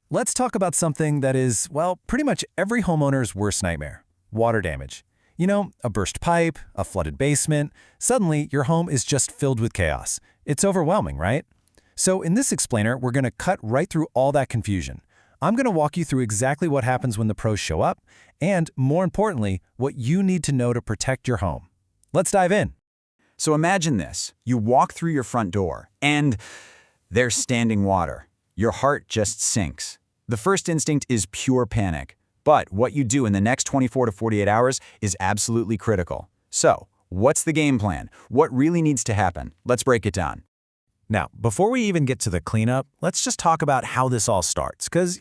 Let's talk about something that is, well, pretty much every homeowner's worst nightmare: water damage. You know, a burst pipe, a flooded basement. Suddenly, your home is just filled with chaos. It's overwhelming, right? So in this explainer, we're going to cut right through all that confusion. I'm going to walk you through exactly what happens when the pros show up, and more importantly, what you need to know to protect your home. Let's dive in. So imagine this. You walk through your front door, and there's standing water. Your heart just sinks. The first instinct is pure panic. But what you do in the next 24 to 48 hours is absolutely critical. So, what's the game plan? What really needs to happen? Let's break it down. Now, before we even get to the cleanup, let's just talk about how this all starts, because,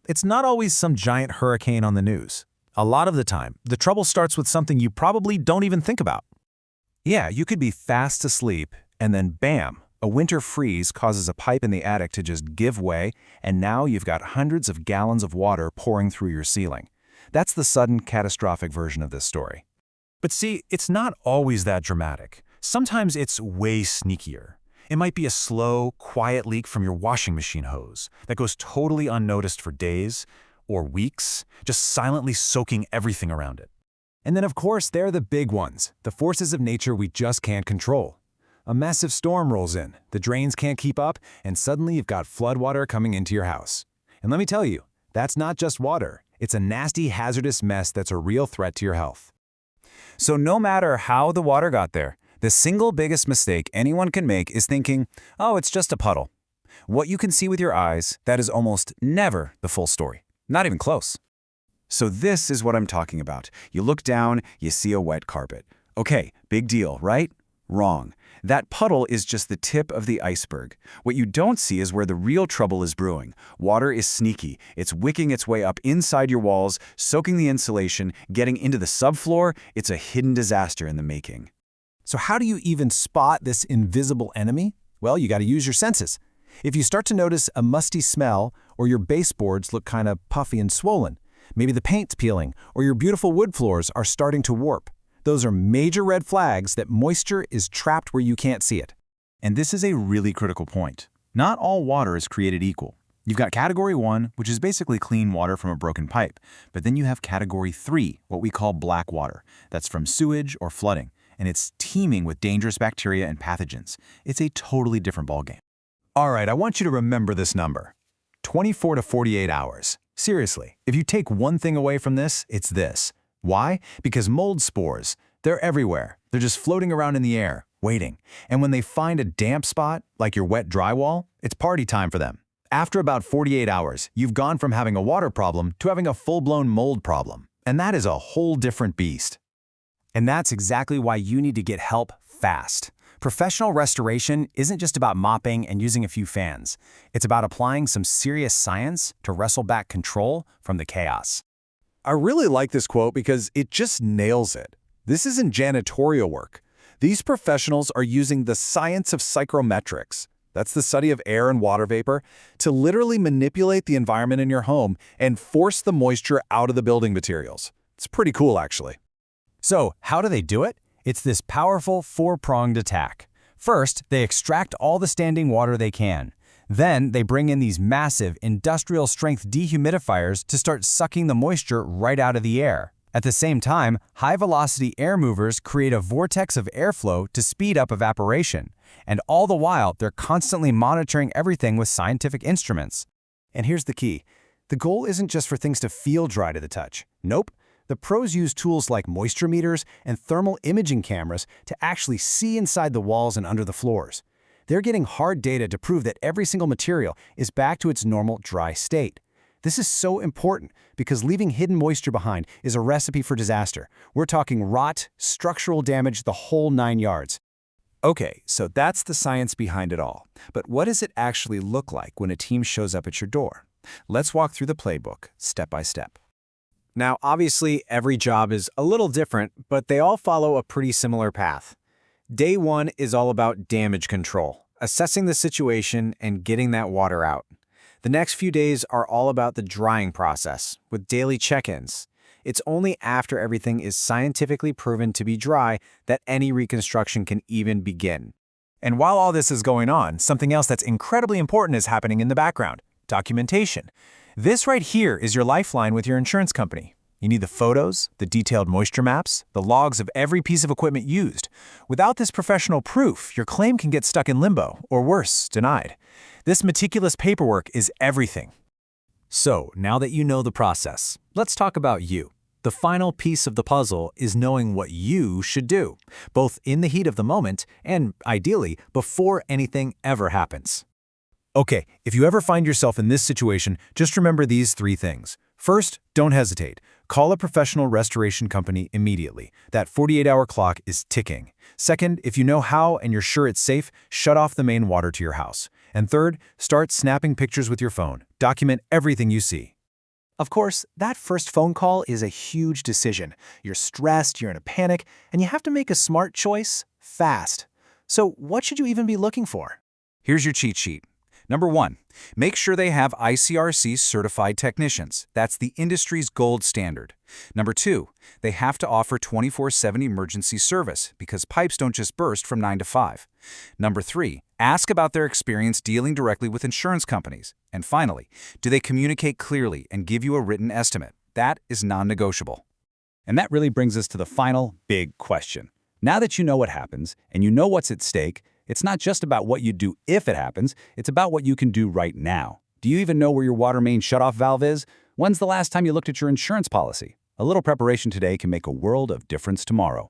it's not always some giant hurricane on the news. A lot of the time, the trouble starts with something you probably don't even think about. Yeah, you could be fast asleep, and then bam, a winter freeze causes a pipe in the attic to just give way, and now you've got hundreds of gallons of water pouring through your ceiling. That's the sudden, catastrophic version of this story. But see, it's not always that dramatic. Sometimes it's way sneakier. It might be a slow, quiet leak from your washing machine hose that goes totally unnoticed for days or weeks, just silently soaking everything around it. And then, of course, there are the big ones, the forces of nature we just can't control. A massive storm rolls in, the drains can't keep up, and suddenly you've got floodwater coming into your house. And let me tell you, that's not just water. It's a nasty, hazardous mess that's a real threat to your health. So no matter how the water got there, the single biggest mistake anyone can make is thinking, oh, it's just a puddle. What you can see with your eyes, that is almost never the full story. Not even close. So this is what I'm talking about. You look down, you see a wet carpet. Okay, big deal, right? Wrong. That puddle is just the tip of the iceberg. What you don't see is where the real trouble is brewing. Water is sneaky. It's wicking its way up inside your walls, soaking the insulation, getting into the subfloor. It's a hidden disaster in the making. So how do you even spot this invisible enemy? Well, you got to use your senses. If you start to notice a musty smell, or your baseboards look kind of puffy and swollen, maybe the paint's peeling, or your beautiful wood floors are starting to warp, those are major red flags that moisture is trapped where you can't see it. And this is a really critical point. Not all water is created equal. You've got Category 1, which is basically clean water from a broken pipe. But then you have Category 3, what we call black water. That's from sewage or flooding, and it's teeming with dangerous bacteria and pathogens. It's a totally different ballgame. All right, I want you to remember this number. 24 to 48 hours. Seriously, if you take one thing away from this, it's this. Why? Because mold spores, they're everywhere. They're just floating around in the air, waiting. And when they find a damp spot, like your wet drywall, it's party time for them. After about 48 hours, you've gone from having a water problem to having a full-blown mold problem. And that is a whole different beast. And that's exactly why you need to get help fast. Professional restoration isn't just about mopping and using a few fans. It's about applying some serious science to wrestle back control from the chaos. I really like this quote because it just nails it. This isn't janitorial work. These professionals are using the science of psychrometrics, that's the study of air and water vapor, to literally manipulate the environment in your home and force the moisture out of the building materials. It's pretty cool, actually. So, how do they do it? It's this powerful four-pronged attack. First, they extract all the standing water they can. Then, they bring in these massive, industrial-strength dehumidifiers to start sucking the moisture right out of the air. At the same time, high-velocity air movers create a vortex of airflow to speed up evaporation. And all the while, they're constantly monitoring everything with scientific instruments. And here's the key. The goal isn't just for things to feel dry to the touch. Nope. The pros use tools like moisture meters and thermal imaging cameras to actually see inside the walls and under the floors. They're getting hard data to prove that every single material is back to its normal dry state. This is so important because leaving hidden moisture behind is a recipe for disaster. We're talking rot, structural damage, the whole 9 yards. Okay, so that's the science behind it all. But what does it actually look like when a team shows up at your door? Let's walk through the playbook, step by step. Now, obviously, every job is a little different, but they all follow a pretty similar path. Day 1 is all about damage control, assessing the situation and getting that water out. The next few days are all about the drying process, with daily check-ins. It's only after everything is scientifically proven to be dry that any reconstruction can even begin. And while all this is going on, something else that's incredibly important is happening in the background: documentation. This right here is your lifeline with your insurance company. You need the photos, the detailed moisture maps, the logs of every piece of equipment used. Without this professional proof, your claim can get stuck in limbo, or worse, denied. This meticulous paperwork is everything. So, now that you know the process, let's talk about you. The final piece of the puzzle is knowing what you should do, both in the heat of the moment and, ideally, before anything ever happens. Okay, if you ever find yourself in this situation, just remember these 3 things. First, don't hesitate. Call a professional restoration company immediately. That 48-hour clock is ticking. Second, if you know how and you're sure it's safe, shut off the main water to your house. And third, start snapping pictures with your phone. Document everything you see. Of course, that first phone call is a huge decision. You're stressed, you're in a panic, and you have to make a smart choice fast. So what should you even be looking for? Here's your cheat sheet. Number 1, make sure they have ICRC certified technicians. That's the industry's gold standard. Number 2, they have to offer 24/7 emergency service because pipes don't just burst from 9 to 5. Number 3, ask about their experience dealing directly with insurance companies. And finally, do they communicate clearly and give you a written estimate? That is non-negotiable. And that really brings us to the final big question. Now that you know what happens and you know what's at stake, it's not just about what you do if it happens, it's about what you can do right now. Do you even know where your water main shutoff valve is? When's the last time you looked at your insurance policy? A little preparation today can make a world of difference tomorrow.